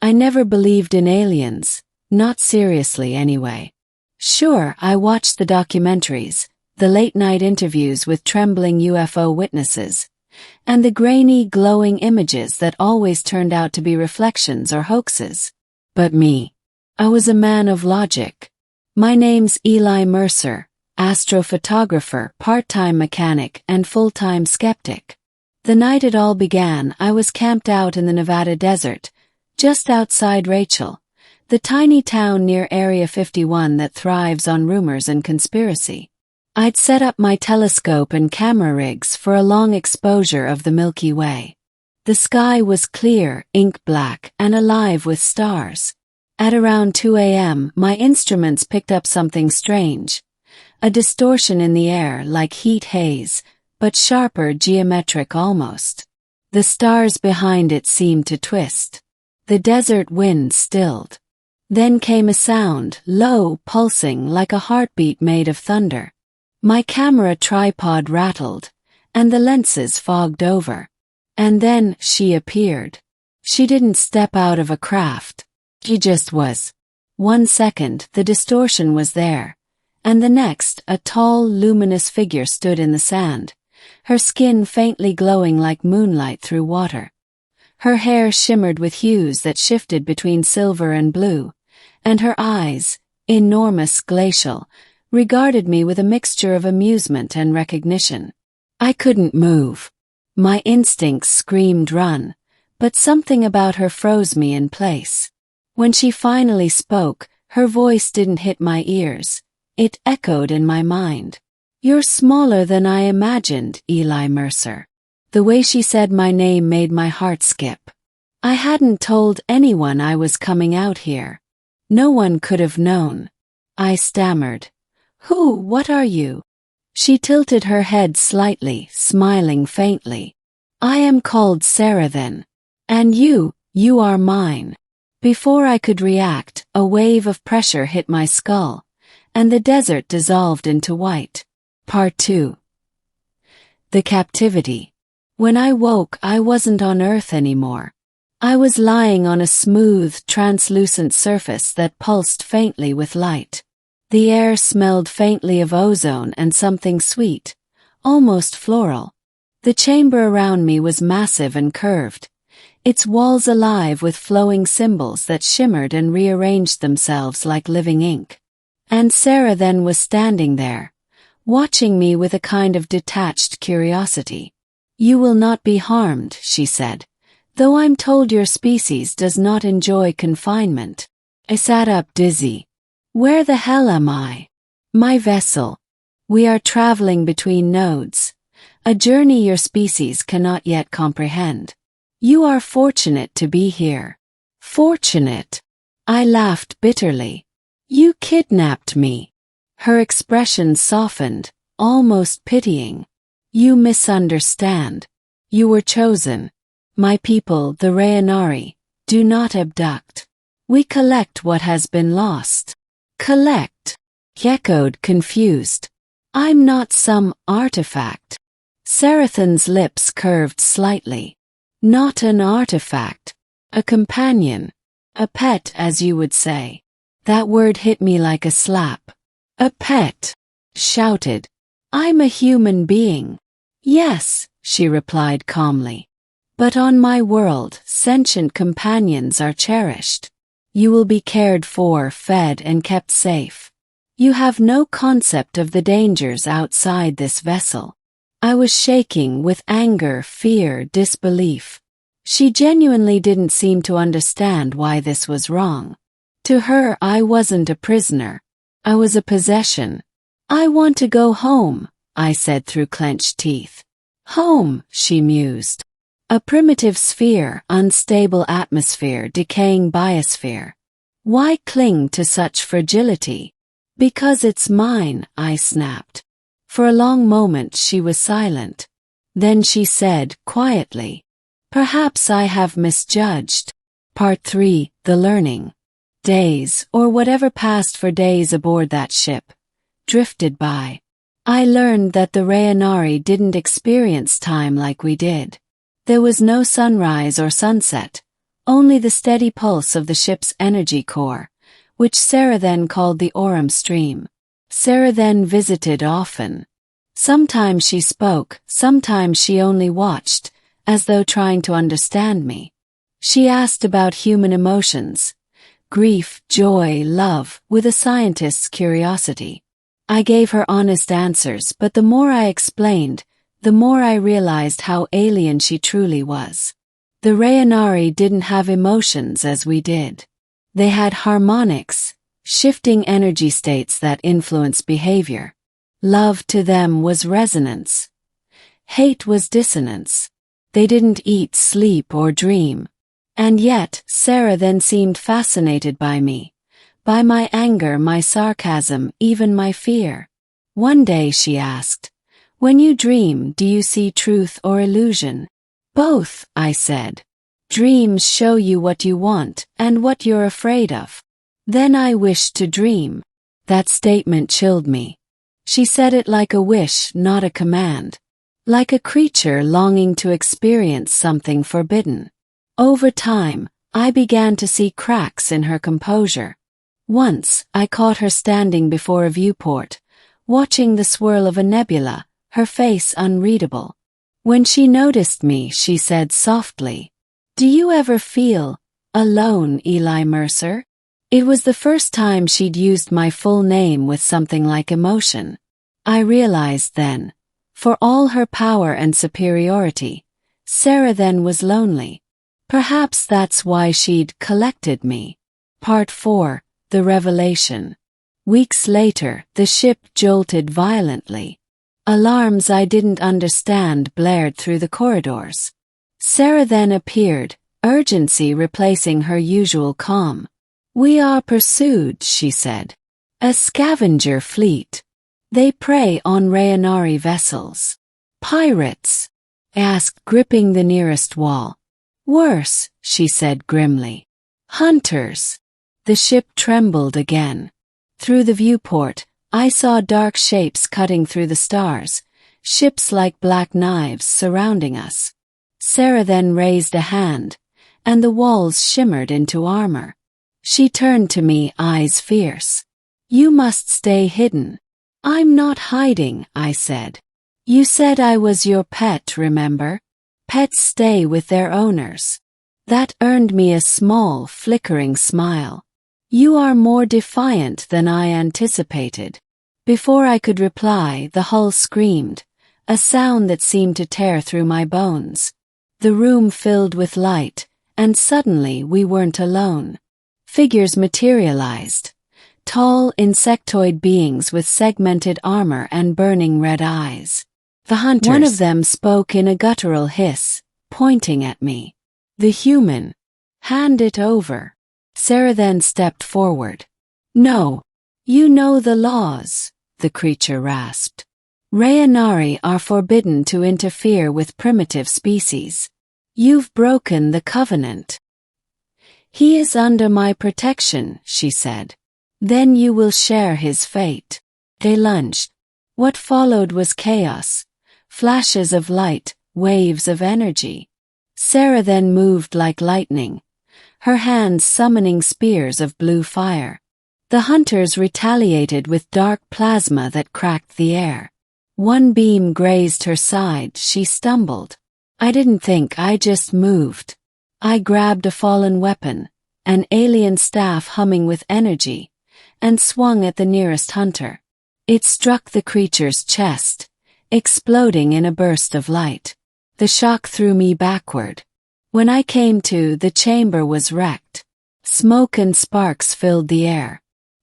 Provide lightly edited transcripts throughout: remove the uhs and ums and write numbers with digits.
I never believed in aliens, not seriously anyway. Sure, I watched the documentaries, the late-night interviews with trembling UFO witnesses, and the grainy, glowing images that always turned out to be reflections or hoaxes. But me, I was a man of logic. My name's Eli Mercer, astrophotographer, part-time mechanic, and full-time skeptic. The night it all began, I was camped out in the Nevada desert, just outside Rachel, the tiny town near Area 51 that thrives on rumors and conspiracy. I'd set up my telescope and camera rigs for a long exposure of the Milky Way. The sky was clear, ink black, and alive with stars. At around 2 a.m., my instruments picked up something strange. A distortion in the air like heat haze, but sharper, geometric almost. The stars behind it seemed to twist. The desert wind stilled. Then came a sound, low, pulsing like a heartbeat made of thunder. My camera tripod rattled, and the lenses fogged over. And then she appeared. She didn't step out of a craft. She just was. 1 second, the distortion was there, and the next, a tall, luminous figure stood in the sand, her skin faintly glowing like moonlight through water. Her hair shimmered with hues that shifted between silver and blue, and her eyes, enormous, glacial, regarded me with a mixture of amusement and recognition. I couldn't move. My instincts screamed run, but something about her froze me in place. When she finally spoke, her voice didn't hit my ears. It echoed in my mind. "You're smaller than I imagined, Eli Mercer." The way she said my name made my heart skip. I hadn't told anyone I was coming out here. No one could have known. I stammered. What are you?" She tilted her head slightly, smiling faintly. "I am called Sarah then. And you are mine." Before I could react, a wave of pressure hit my skull, and the desert dissolved into white. Part 2. The captivity. When I woke, I wasn't on Earth anymore. I was lying on a smooth, translucent surface that pulsed faintly with light. The air smelled faintly of ozone and something sweet, almost floral. The chamber around me was massive and curved, its walls alive with flowing symbols that shimmered and rearranged themselves like living ink. And Sarah then was standing there, watching me with a kind of detached curiosity. "You will not be harmed," she said, "though I'm told your species does not enjoy confinement." I sat up dizzy. Where the hell am I? My vessel. We are traveling between nodes, a journey your species cannot yet comprehend. You are fortunate to be here. Fortunate? I laughed bitterly. You kidnapped me. Her expression softened, almost pitying. You misunderstand. You were chosen. My people, the Rayanari, do not abduct. We collect what has been lost. Collect? He echoed, confused. I'm not some artifact. Sarathan's lips curved slightly. Not an artifact. A companion. A pet, as you would say. That word hit me like a slap. A pet. Shouted. I'm a human being. Yes, she replied calmly. But on my world, sentient companions are cherished. You will be cared for, fed, and kept safe. You have no concept of the dangers outside this vessel. I was shaking with anger, fear, disbelief. She genuinely didn't seem to understand why this was wrong. To her, I wasn't a prisoner. I was a possession. I want to go home, I said through clenched teeth. Home, she mused. A primitive sphere, unstable atmosphere, decaying biosphere. Why cling to such fragility? Because it's mine, I snapped. For a long moment she was silent. Then she said, quietly, Perhaps I have misjudged. Part 3, The Learning. Days, or whatever passed for days aboard that ship, drifted by. I learned that the Rayanari didn't experience time like we did. There was no sunrise or sunset, only the steady pulse of the ship's energy core, which Sarah then called the Aurum stream. Sarah then visited often. Sometimes she spoke, sometimes she only watched, as though trying to understand me. She asked about human emotions, grief, joy, love, with a scientist's curiosity. I gave her honest answers, but the more I explained, the more I realized how alien she truly was. The Rayanari didn't have emotions as we did. They had harmonics, shifting energy states that influence behavior. Love to them was resonance. Hate was dissonance. They didn't eat, sleep, or dream. And yet, Sarah then seemed fascinated by me, by my anger, my sarcasm, even my fear. One day she asked, "When you dream, do you see truth or illusion?" "Both," I said. "Dreams show you what you want and what you're afraid of." Then I wished to dream. That statement chilled me. She said it like a wish, not a command. Like a creature longing to experience something forbidden. Over time, I began to see cracks in her composure. Once, I caught her standing before a viewport, watching the swirl of a nebula, her face unreadable. When she noticed me, she said softly, "Do you ever feel alone, Eli Mercer?" It was the first time she'd used my full name with something like emotion. I realized then, for all her power and superiority, Sarah then was lonely. Perhaps that's why she'd collected me. Part 4, The Revelation. Weeks later, the ship jolted violently. Alarms I didn't understand blared through the corridors. Sarah then appeared, urgency replacing her usual calm. "We are pursued," she said. "A scavenger fleet. They prey on Rayanari vessels." "Pirates?" I asked, gripping the nearest wall. "Worse," she said grimly. "Hunters." The ship trembled again. Through the viewport, I saw dark shapes cutting through the stars, ships like black knives surrounding us. Sarah then raised a hand, and the walls shimmered into armor. She turned to me, eyes fierce. "You must stay hidden." "I'm not hiding," I said. "You said I was your pet, remember? Pets stay with their owners." That earned me a small, flickering smile. "You are more defiant than I anticipated." Before I could reply, the hull screamed, a sound that seemed to tear through my bones. The room filled with light, and suddenly we weren't alone. Figures materialized. Tall, insectoid beings with segmented armor and burning red eyes. The hunters. One of them spoke in a guttural hiss, pointing at me. "The human. Hand it over." Sarah then stepped forward. "No. You know the laws," the creature rasped. "Rayanari are forbidden to interfere with primitive species. You've broken the covenant." "He is under my protection," she said. "Then you will share his fate." They lunged. What followed was chaos. Flashes of light, waves of energy. Sarah then moved like lightning, her hands summoning spears of blue fire. The hunters retaliated with dark plasma that cracked the air. One beam grazed her side, she stumbled. I didn't think, I just moved. I grabbed a fallen weapon, an alien staff humming with energy, and swung at the nearest hunter. It struck the creature's chest, exploding in a burst of light. The shock threw me backward. When I came to, the chamber was wrecked. Smoke and sparks filled the air.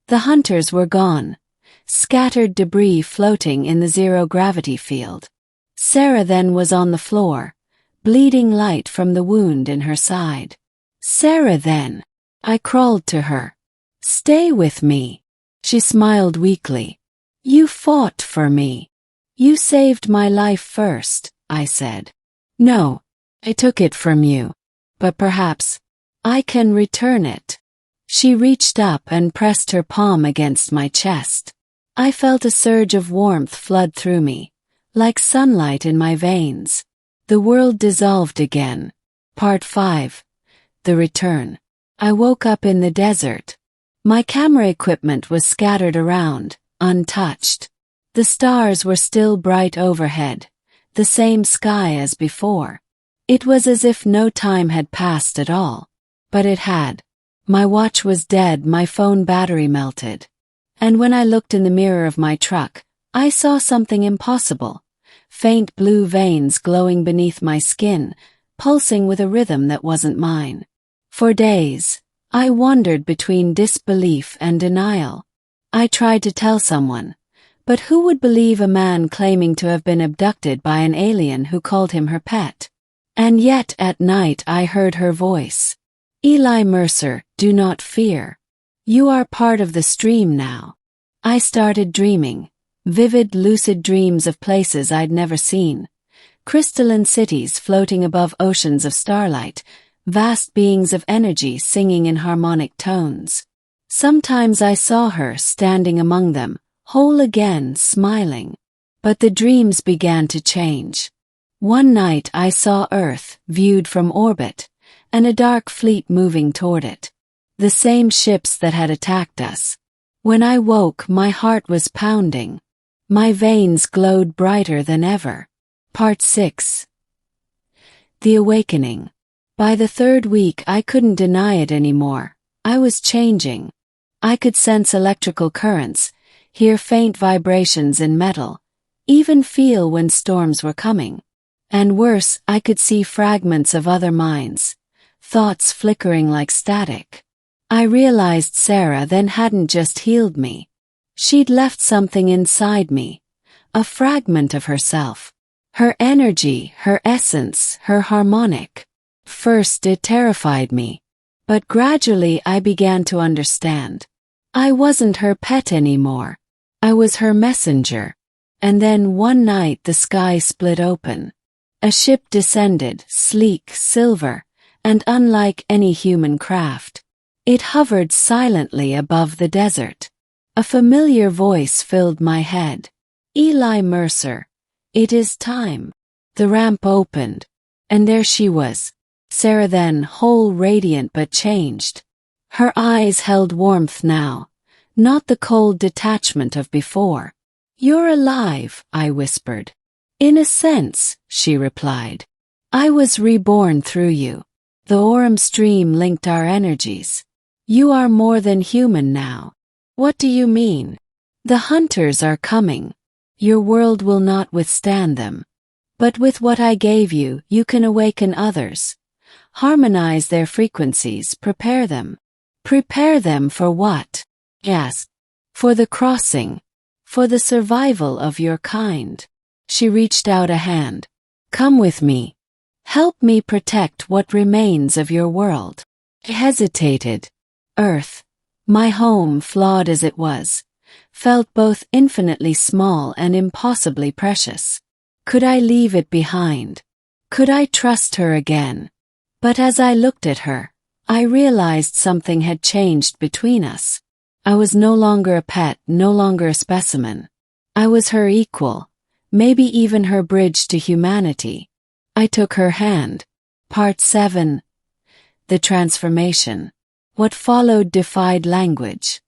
The hunters were gone, scattered debris floating in the zero-gravity field. Sarah then was on the floor, bleeding light from the wound in her side. "Sarah then." I crawled to her. "Stay with me." She smiled weakly. "You fought for me. You saved my life first," I said. "No, I took it from you. But perhaps I can return it." She reached up and pressed her palm against my chest. I felt a surge of warmth flood through me, like sunlight in my veins. The world dissolved again. Part 5. The return. I woke up in the desert. My camera equipment was scattered around, untouched. The stars were still bright overhead, the same sky as before. It was as if no time had passed at all. But it had. My watch was dead, my phone battery melted. And when I looked in the mirror of my truck, I saw something impossible. Faint blue veins glowing beneath my skin, pulsing with a rhythm that wasn't mine. For days, I wandered between disbelief and denial. I tried to tell someone, but who would believe a man claiming to have been abducted by an alien who called him her pet? And yet at night I heard her voice. Eli Mercer, do not fear. You are part of the stream now. I started dreaming, vivid lucid dreams of places I'd never seen. Crystalline cities floating above oceans of starlight, vast beings of energy singing in harmonic tones. Sometimes I saw her standing among them, whole again, smiling. But the dreams began to change. One night I saw Earth, viewed from orbit, and a dark fleet moving toward it. The same ships that had attacked us. When I woke, my heart was pounding. My veins glowed brighter than ever. Part 6. The Awakening. By the third week I couldn't deny it anymore. I was changing. I could sense electrical currents, hear faint vibrations in metal, even feel when storms were coming. And worse, I could see fragments of other minds, thoughts flickering like static. I realized Sarah then hadn't just healed me. She'd left something inside me, a fragment of herself. Her energy, her essence, her harmonic. First it terrified me, but gradually I began to understand. I wasn't her pet anymore. I was her messenger. And then one night the sky split open. A ship descended, sleek, silver, and unlike any human craft. It hovered silently above the desert. A familiar voice filled my head. Eli Mercer. It is time. The ramp opened, and there she was. Sarah then, whole, radiant but changed. Her eyes held warmth now, not the cold detachment of before. You're alive, I whispered. In a sense, she replied. I was reborn through you. The Orem stream linked our energies. You are more than human now. What do you mean? The hunters are coming. Your world will not withstand them. But with what I gave you, you can awaken others. Harmonize their frequencies, prepare them. Prepare them for what? Yes. For the crossing. For the survival of your kind. She reached out a hand. Come with me. Help me protect what remains of your world. I hesitated. Earth, my home, flawed as it was, felt both infinitely small and impossibly precious. Could I leave it behind? Could I trust her again? But as I looked at her, I realized something had changed between us. I was no longer a pet, no longer a specimen. I was her equal, maybe even her bridge to humanity. I took her hand. Part 7. The Transformation. What followed defied language.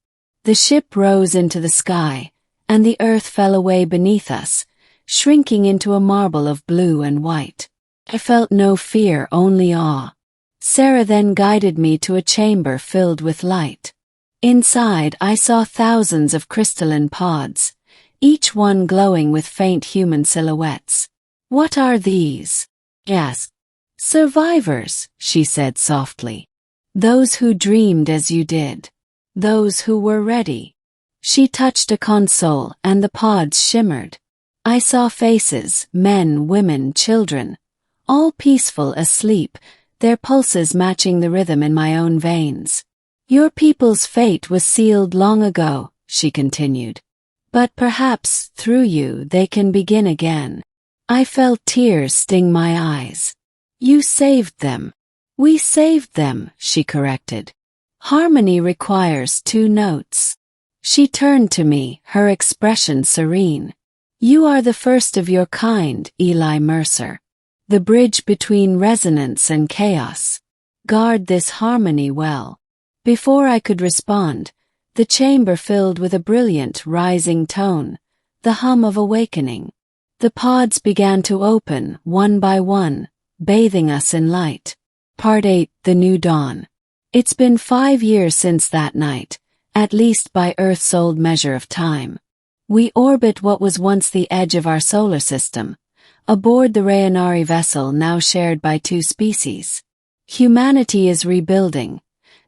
The ship rose into the sky, and the earth fell away beneath us, shrinking into a marble of blue and white. I felt no fear, only awe. Sarah then guided me to a chamber filled with light. Inside, I saw thousands of crystalline pods, each one glowing with faint human silhouettes. What are these? Asked. Survivors, she said softly. Those who dreamed as you did. Those who were ready. She touched a console and the pods shimmered. I saw faces, men, women, children, all peaceful, asleep, their pulses matching the rhythm in my own veins. Your people's fate was sealed long ago, she continued. But perhaps, through you, they can begin again. I felt tears sting my eyes. You saved them. We saved them, she corrected. Harmony requires 2 notes. She turned to me, her expression serene. You are the first of your kind, Eli Mercer. The bridge between resonance and chaos. Guard this harmony well." Before I could respond, the chamber filled with a brilliant, rising tone, the hum of awakening. The pods began to open, one by one, bathing us in light. Part 8: The New Dawn. It's been 5 years since that night, at least by Earth's old measure of time. We orbit what was once the edge of our solar system, aboard the Rayanari vessel now shared by 2 species. Humanity is rebuilding,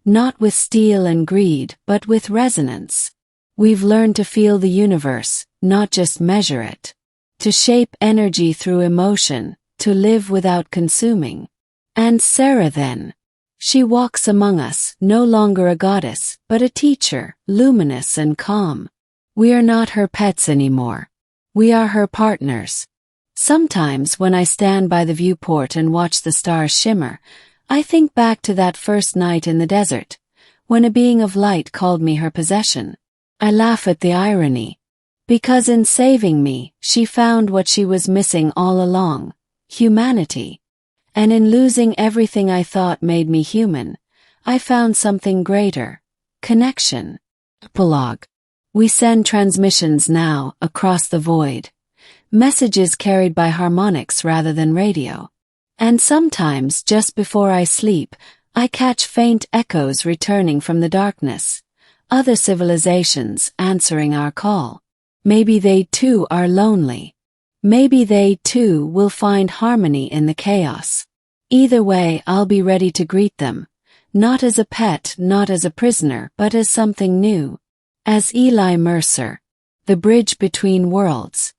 not with steel and greed, but with resonance. We've learned to feel the universe, not just measure it. To shape energy through emotion, to live without consuming. And Sarah then. She walks among us, no longer a goddess, but a teacher, luminous and calm. We are not her pets anymore. We are her partners. Sometimes when I stand by the viewport and watch the stars shimmer, I think back to that first night in the desert, when a being of light called me her possession. I laugh at the irony. Because in saving me, she found what she was missing all along, humanity. And in losing everything I thought made me human, I found something greater, connection. Epilogue. We send transmissions now, across the void. Messages carried by harmonics rather than radio. And sometimes, just before I sleep, I catch faint echoes returning from the darkness. Other civilizations answering our call. Maybe they too are lonely. Maybe they too will find harmony in the chaos. Either way, I'll be ready to greet them. Not as a pet, not as a prisoner, but as something new. As Eli Mercer. The Bridge Between Worlds.